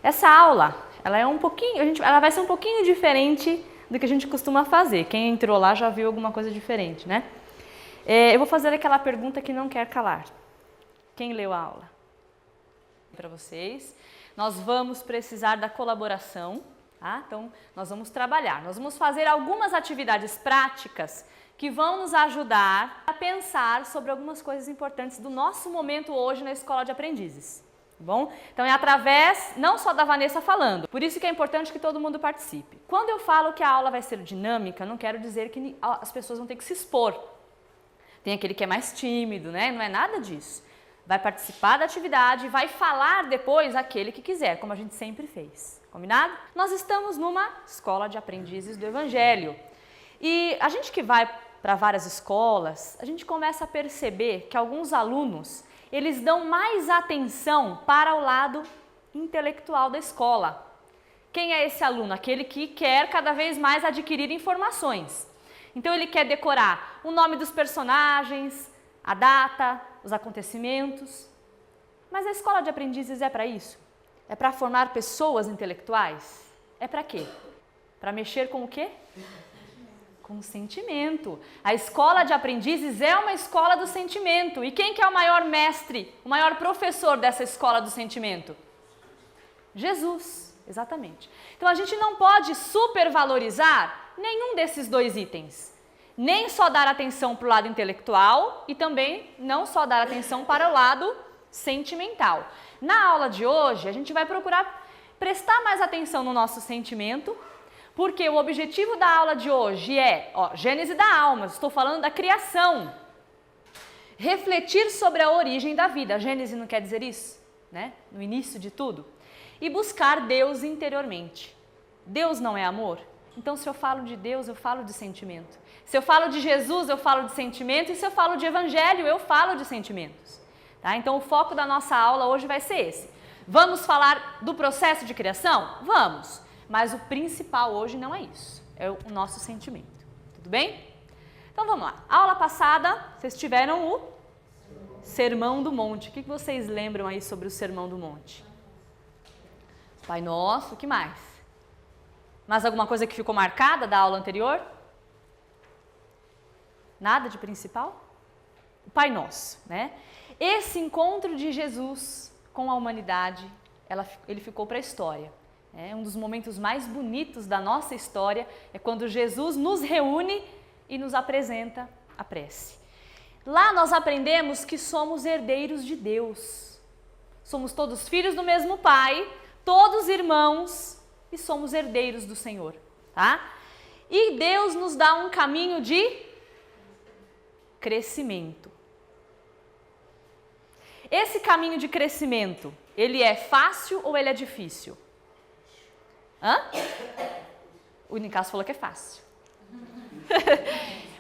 Essa aula, ela vai ser um pouquinho diferente do que a gente costuma fazer. Quem entrou lá já viu alguma coisa diferente, né? Eu vou fazer aquela pergunta que não quer calar. Quem leu a aula? Para vocês. Nós vamos precisar da colaboração, tá? Então, nós vamos trabalhar. Nós vamos fazer algumas atividades práticas que vão nos ajudar a pensar sobre algumas coisas importantes do nosso momento hoje na Escola de Aprendizes. Bom? Então é através não só da Vanessa falando, por isso que é importante que todo mundo participe. Quando eu falo que a aula vai ser dinâmica, não quero dizer que as pessoas vão ter que se expor. Tem aquele que é mais tímido, né? Não é nada disso. Vai participar da atividade e vai falar depois aquele que quiser, como a gente sempre fez. Combinado? Nós estamos numa escola de aprendizes do Evangelho. E a gente que vai para várias escolas, a gente começa a perceber que alguns alunos eles dão mais atenção para o lado intelectual da escola. Quem é esse aluno? Aquele que quer cada vez mais adquirir informações. Então ele quer decorar o nome dos personagens, a data, os acontecimentos. Mas a escola de aprendizes é para isso? É para formar pessoas intelectuais? É para quê? Para mexer com o quê? Com o sentimento. A escola de aprendizes é uma escola do sentimento. E quem que é o maior mestre, o maior professor dessa escola do sentimento? Jesus, exatamente. Então a gente não pode supervalorizar nenhum desses dois itens. Nem só dar atenção para o lado intelectual e também não só dar atenção para o lado sentimental. Na aula de hoje, a gente vai procurar prestar mais atenção no nosso sentimento, porque o objetivo da aula de hoje é, Gênese da alma, estou falando da criação. Refletir sobre a origem da vida. Gênese não quer dizer isso, né? No início de tudo. E buscar Deus interiormente. Deus não é amor? Então, se eu falo de Deus, eu falo de sentimento. Se eu falo de Jesus, eu falo de sentimento. E se eu falo de Evangelho, eu falo de sentimentos. Tá? Então, o foco da nossa aula hoje vai ser esse. Vamos falar do processo de criação? Vamos. Mas o principal hoje não é isso, é o nosso sentimento, tudo bem? Então vamos lá, aula passada vocês tiveram o Sermão do Monte. O que vocês lembram aí sobre o Sermão do Monte? Pai Nosso, o que mais? Mais alguma coisa que ficou marcada da aula anterior? Nada de principal? O Pai Nosso, né? Esse encontro de Jesus com a humanidade, ele ficou para a história. Um dos momentos mais bonitos da nossa história é quando Jesus nos reúne e nos apresenta a prece. Lá nós aprendemos que somos herdeiros de Deus. Somos todos filhos do mesmo Pai, todos irmãos e somos herdeiros do Senhor, tá? E Deus nos dá um caminho de crescimento. Esse caminho de crescimento, ele é fácil ou ele é difícil? O Nicasso falou que é fácil.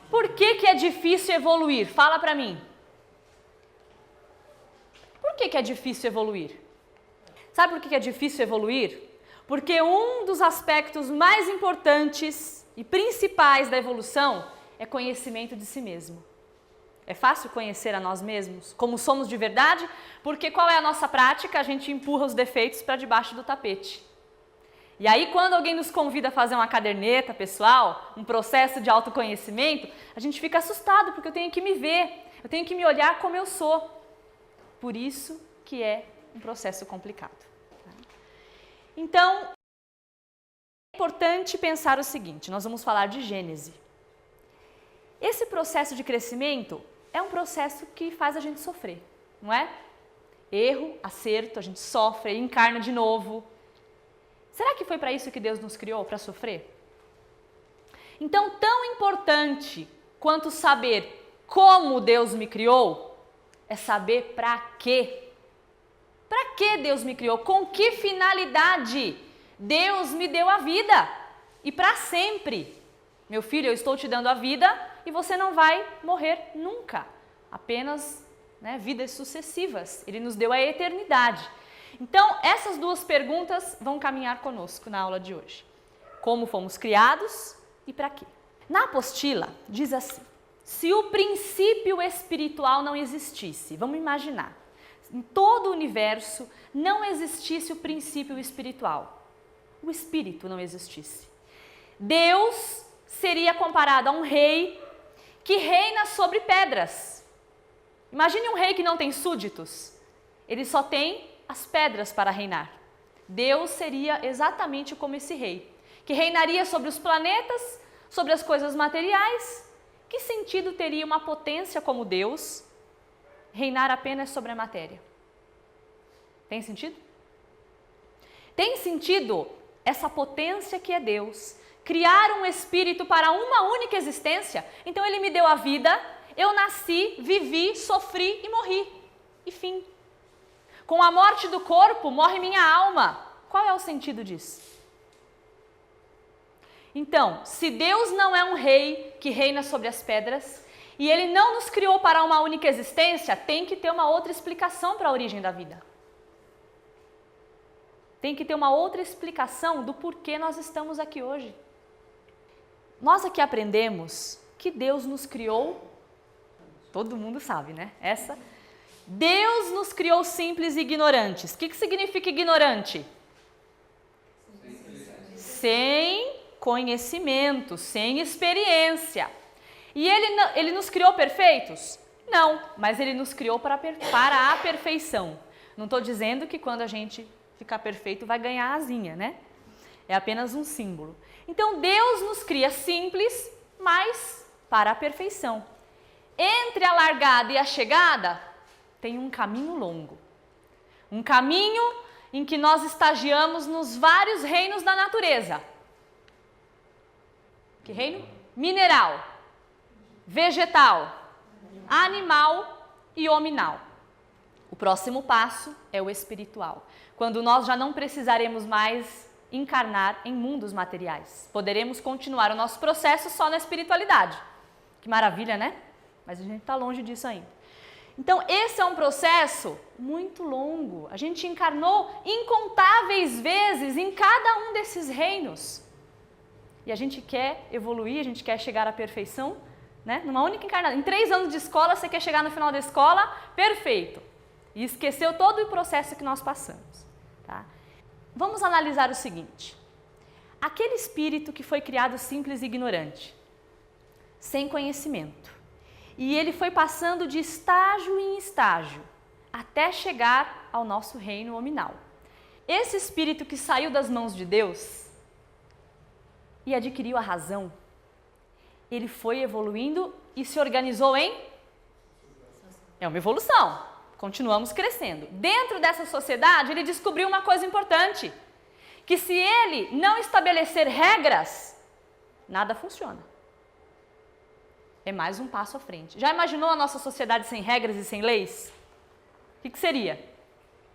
Por que é difícil evoluir? Fala pra mim. Por que é difícil evoluir? Sabe por que é difícil evoluir? Porque um dos aspectos mais importantes e principais da evolução é conhecimento de si mesmo. É fácil conhecer a nós mesmos, como somos de verdade? Porque qual é a nossa prática? A gente empurra os defeitos para debaixo do tapete. E aí, quando alguém nos convida a fazer uma caderneta pessoal, um processo de autoconhecimento, a gente fica assustado, porque eu tenho que me ver, eu tenho que me olhar como eu sou. Por isso que é um processo complicado. Então, é importante pensar o seguinte, nós vamos falar de Gênese. Esse processo de crescimento é um processo que faz a gente sofrer, não é? Erro, acerto, a gente sofre, encarna de novo. Será que foi para isso que Deus nos criou, para sofrer? Então, tão importante quanto saber como Deus me criou, é saber para quê. Para que Deus me criou? Com que finalidade Deus me deu a vida? E para sempre. Meu filho, eu estou te dando a vida e você não vai morrer nunca. Apenas vidas sucessivas. Ele nos deu a eternidade. Então, essas duas perguntas vão caminhar conosco na aula de hoje. Como fomos criados e para quê? Na apostila, diz assim, se o princípio espiritual não existisse, vamos imaginar, em todo o universo não existisse o princípio espiritual, o espírito não existisse. Deus seria comparado a um rei que reina sobre pedras. Imagine um rei que não tem súditos, ele só tem as pedras para reinar. Deus seria exatamente como esse rei, que reinaria sobre os planetas, sobre as coisas materiais. Que sentido teria uma potência como Deus reinar apenas sobre a matéria? Tem sentido? Tem sentido essa potência que é Deus criar um espírito para uma única existência? Então ele me deu a vida, eu nasci, vivi, sofri e morri. E fim. Com a morte do corpo, morre minha alma. Qual é o sentido disso? Então, se Deus não é um rei que reina sobre as pedras, e Ele não nos criou para uma única existência, tem que ter uma outra explicação para a origem da vida. Tem que ter uma outra explicação do porquê nós estamos aqui hoje. Nós aqui aprendemos que Deus nos criou, todo mundo sabe, né? Deus nos criou simples e ignorantes. O que significa ignorante? Sem conhecimento, sem experiência. E ele nos criou perfeitos? Não, mas ele nos criou para a perfeição. Não estou dizendo que quando a gente ficar perfeito vai ganhar asinha, né? É apenas um símbolo. Então Deus nos cria simples, mas para a perfeição. Entre a largada e a chegada, tem um caminho longo. Um caminho em que nós estagiamos nos vários reinos da natureza. Que reino? Mineral, vegetal, animal e hominal. O próximo passo é o espiritual, quando nós já não precisaremos mais encarnar em mundos materiais. Poderemos continuar o nosso processo só na espiritualidade. Que maravilha, né? Mas a gente está longe disso ainda. Então, esse é um processo muito longo. A gente encarnou incontáveis vezes em cada um desses reinos. E a gente quer evoluir, a gente quer chegar à perfeição, né? Numa única encarnação. Em 3 anos de escola, você quer chegar no final da escola, perfeito. E esqueceu todo o processo que nós passamos. Tá? Vamos analisar o seguinte. Aquele espírito que foi criado simples e ignorante, sem conhecimento, e ele foi passando de estágio em estágio, até chegar ao nosso reino hominal. Esse espírito que saiu das mãos de Deus e adquiriu a razão, ele foi evoluindo e se organizou em... É uma evolução. Continuamos crescendo. Dentro dessa sociedade, ele descobriu uma coisa importante, que se ele não estabelecer regras, nada funciona. É mais um passo à frente. Já imaginou a nossa sociedade sem regras e sem leis? O que seria?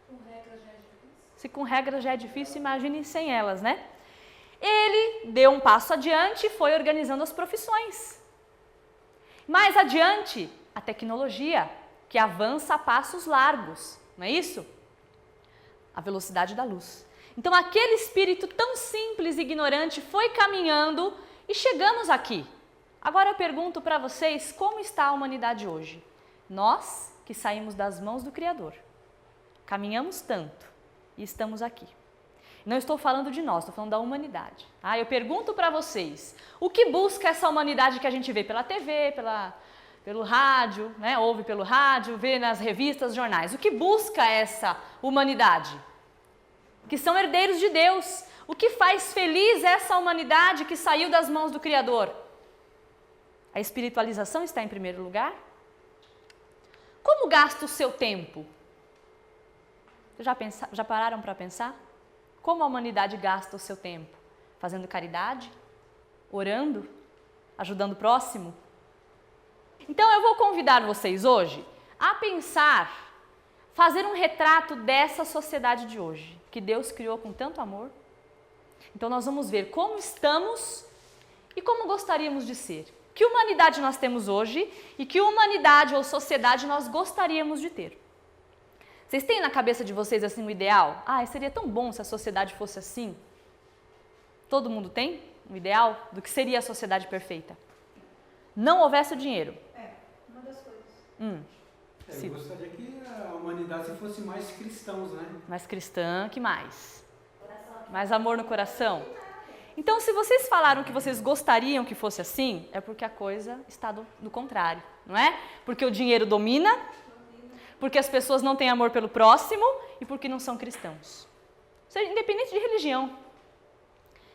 Com regras já é difícil. Se com regras já é difícil, imagine sem elas, né? Ele deu um passo adiante e foi organizando as profissões. Mais adiante, a tecnologia, que avança a passos largos, não é isso? A velocidade da luz. Então, aquele espírito tão simples e ignorante foi caminhando e chegamos aqui. Agora eu pergunto para vocês, como está a humanidade hoje? Nós, que saímos das mãos do Criador, caminhamos tanto e estamos aqui. Não estou falando de nós, estou falando da humanidade. Tá? Eu pergunto para vocês, o que busca essa humanidade que a gente vê pela TV, pelo rádio, né? Ouve pelo rádio, vê nas revistas, jornais. O que busca essa humanidade? Que são herdeiros de Deus. O que faz feliz essa humanidade que saiu das mãos do Criador? A espiritualização está em primeiro lugar? Como gasta o seu tempo? Já pararam para pensar? Como a humanidade gasta o seu tempo? Fazendo caridade? Orando? Ajudando o próximo? Então eu vou convidar vocês hoje a pensar, fazer um retrato dessa sociedade de hoje, que Deus criou com tanto amor. Então nós vamos ver como estamos e como gostaríamos de ser. Que humanidade nós temos hoje e que humanidade ou sociedade nós gostaríamos de ter. Vocês têm na cabeça de vocês assim um ideal? Ah, seria tão bom se a sociedade fosse assim? Todo mundo tem um ideal do que seria a sociedade perfeita? Não houvesse o dinheiro. Uma das coisas. Eu gostaria que a humanidade fosse mais cristãos, né? Mais cristã, que mais? Mais amor no coração? Então, se vocês falaram que vocês gostariam que fosse assim, é porque a coisa está do contrário, não é? Porque o dinheiro domina, porque as pessoas não têm amor pelo próximo e porque não são cristãos. Seja, independente de religião,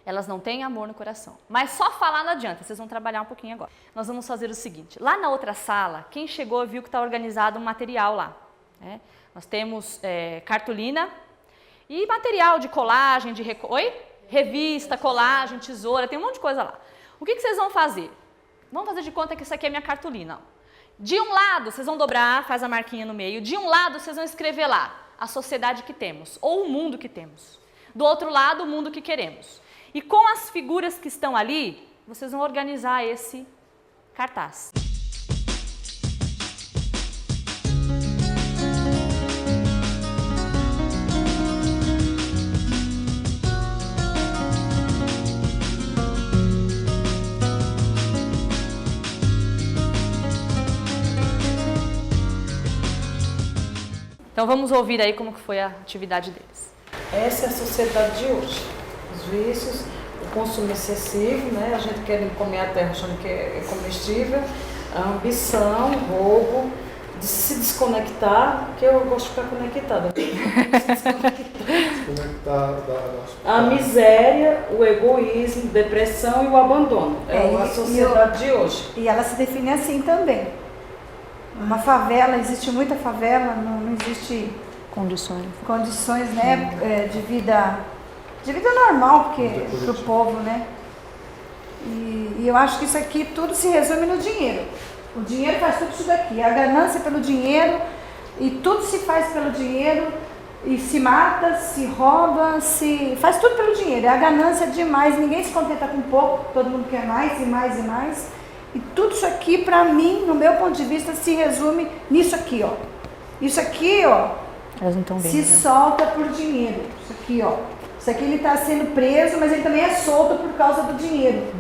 elas não têm amor no coração. Mas só falar não adianta, vocês vão trabalhar um pouquinho agora. Nós vamos fazer o seguinte, lá na outra sala, quem chegou viu que está organizado um material lá. Né? Nós temos cartolina e material de colagem, revista, colagem, tesoura, tem um monte de coisa lá. O que vocês vão fazer? Vamos fazer de conta que isso aqui é minha cartolina. Ó. De um lado, vocês vão dobrar, faz a marquinha no meio. De um lado, vocês vão escrever lá a sociedade que temos, ou o mundo que temos. Do outro lado, o mundo que queremos. E com as figuras que estão ali, vocês vão organizar esse cartaz. Então vamos ouvir aí como que foi a atividade deles. Essa é a sociedade de hoje. Os vícios, o consumo excessivo, né? A gente quer comer a terra achando que é comestível, a ambição, o roubo, de se desconectar, que eu gosto de ficar conectada. A miséria, o egoísmo, depressão e o abandono. É a sociedade de hoje. E ela se define assim também. Uma favela, existe muita favela, não existe condições, né, de vida normal para o povo, né? E eu acho que isso aqui tudo se resume no dinheiro. O dinheiro faz tudo isso daqui, a ganância pelo dinheiro, e tudo se faz pelo dinheiro, e se mata, se rouba, faz tudo pelo dinheiro. É a ganância demais, ninguém se contenta com pouco, todo mundo quer mais e mais e mais. E tudo isso aqui, para mim, no meu ponto de vista, se resume nisso aqui, ó. Isso aqui, ó, se solta por dinheiro. Isso aqui, ó. Isso aqui ele está sendo preso, mas ele também é solto por causa do dinheiro.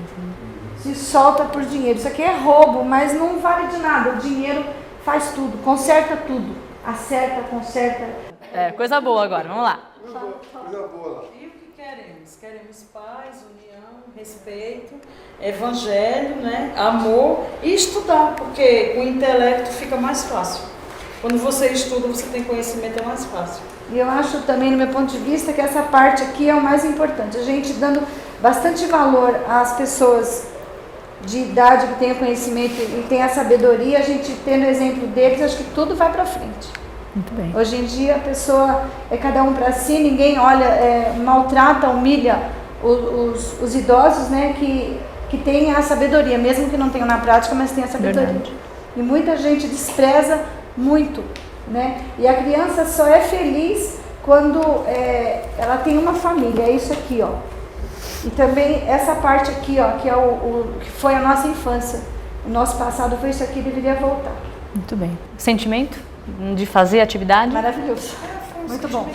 Se solta por dinheiro. Isso aqui é roubo, mas não vale de nada. O dinheiro faz tudo, conserta tudo. Acerta, conserta. Coisa boa agora, vamos lá. Coisa boa. E o que queremos? Queremos paz, união, respeito, evangelho, né? Amor e estudar, porque o intelecto fica mais fácil. Quando você estuda, você tem conhecimento, é mais fácil. E eu acho também, no meu ponto de vista, que essa parte aqui é o mais importante. A gente dando bastante valor às pessoas de idade que têm o conhecimento e têm a sabedoria, a gente tendo o exemplo deles, acho que tudo vai para frente. Muito bem. Hoje em dia a pessoa é cada um para si, ninguém olha, maltrata, humilha os idosos, né, que têm a sabedoria, mesmo que não tenham na prática, mas têm a sabedoria. Verdade. E muita gente despreza muito, né? E a criança só é feliz quando ela tem uma família, é isso aqui, ó. E também essa parte aqui, ó, que é que foi a nossa infância, o nosso passado foi isso aqui, deveria voltar. Muito bem. Sentimento de fazer a atividade? Maravilhoso. Muito bom.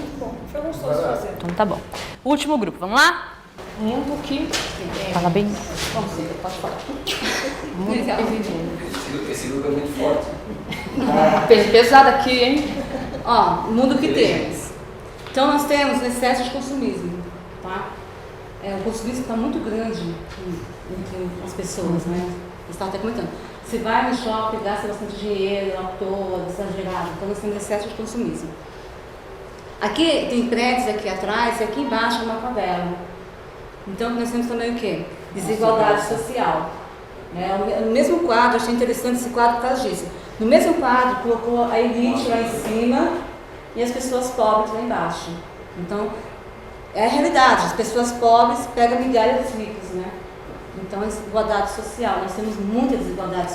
Foi gostoso fazer. Então tá bom. Último grupo, vamos lá? Um pouquinho. Fala bem. Pode falar. Esse grupo é muito forte. Pesado aqui, hein? Ó, o mundo que temos. Então nós temos excesso de consumismo, tá? O consumismo está muito grande entre as pessoas, né? Você estava até comentando. Você vai no shopping, gasta bastante dinheiro, à toa, exagerado. Então nós temos excesso de consumismo. Aqui tem prédios aqui atrás e aqui embaixo é uma favela. Então nós temos também o quê? Desigualdade social. No mesmo quadro, achei interessante esse quadro por causa disso. No mesmo quadro, colocou a elite lá em cima e as pessoas pobres lá embaixo. Então, é a realidade, as pessoas pobres pegam migalhas dos ricos, né? Então, é desigualdade social, nós temos muita desigualdade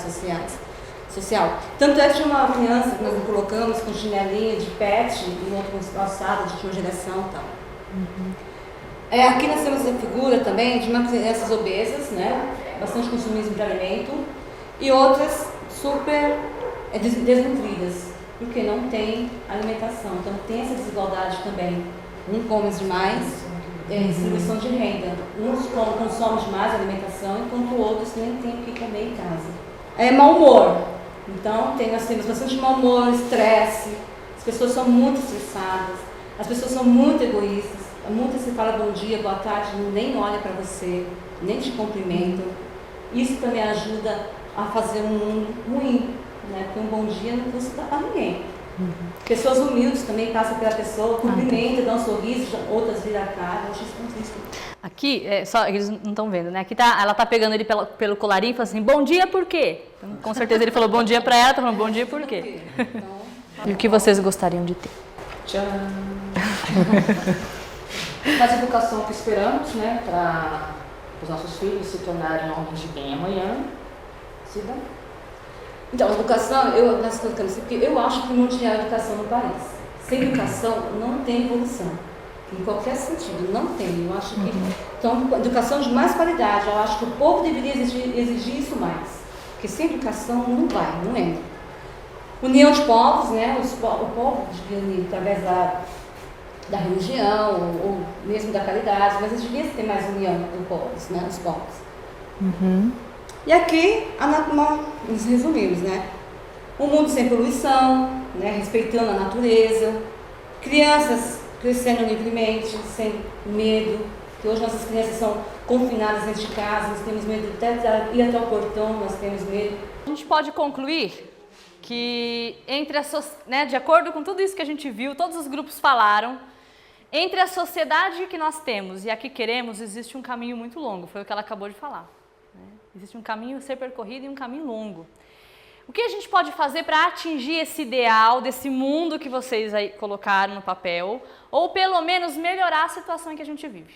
social. Tanto é que tinha uma criança que nós colocamos com chinelinha de pet e outra com calçada de última geração e tal. Aqui nós temos a figura também de uma crianças obesas, né? Bastante consumismo de alimento, e outras super desnutridas. porque não tem alimentação. Então tem essa desigualdade também. Um come demais, distribuição de renda. Uns consomem demais alimentação, enquanto outros nem têm o que comer em casa. Mau humor. Então nós temos bastante mau humor, estresse, as pessoas são muito estressadas, as pessoas são muito egoístas. Muitas se fala bom dia, boa tarde, nem olha para você, nem te cumprimentam. Isso também ajuda a fazer um mundo ruim, né? Porque um bom dia não custa para ninguém. Pessoas humildes também passam pela pessoa, cumprimentam, dão um sorriso, outras viram a cara. Eu acho isso muito triste. Aqui, só eles não estão vendo, né? Aqui ela tá pegando ele pelo colarinho e fala assim, bom dia por quê? Então, com certeza ele falou bom dia para ela, tá falando bom dia por quê? Então, E o que vocês gostariam de ter? Tchau. Mas a educação que esperamos, né, para os nossos filhos se tornarem homens de bem amanhã. Cida? Então, a educação, nós colocamos isso porque eu acho primordial a educação no país. Sem educação não tem evolução. Em qualquer sentido, não tem. Eu acho que. Então, educação de mais qualidade. Eu acho que o povo deveria exigir isso mais. Porque sem educação não vai, não entra. União de povos, né? O povo devia unir através da religião, ou mesmo da caridade, mas eles deviam ter mais união dos povos, né? Os povos. E aqui, nos resumimos, né? Um mundo sem poluição, né? Respeitando a natureza, crianças crescendo livremente, sem medo, que hoje nossas crianças são confinadas dentro de casa, nós temos medo até de ir até o portão, nós temos medo. A gente pode concluir que de acordo com tudo isso que a gente viu, todos os grupos falaram, entre a sociedade que nós temos e a que queremos, existe um caminho muito longo, foi o que ela acabou de falar. Né? Existe um caminho a ser percorrido e um caminho longo. O que a gente pode fazer para atingir esse ideal, desse mundo que vocês aí colocaram no papel, ou pelo menos melhorar a situação em que a gente vive?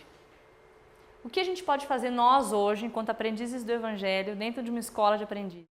O que a gente pode fazer nós hoje, enquanto aprendizes do Evangelho, dentro de uma escola de aprendizes?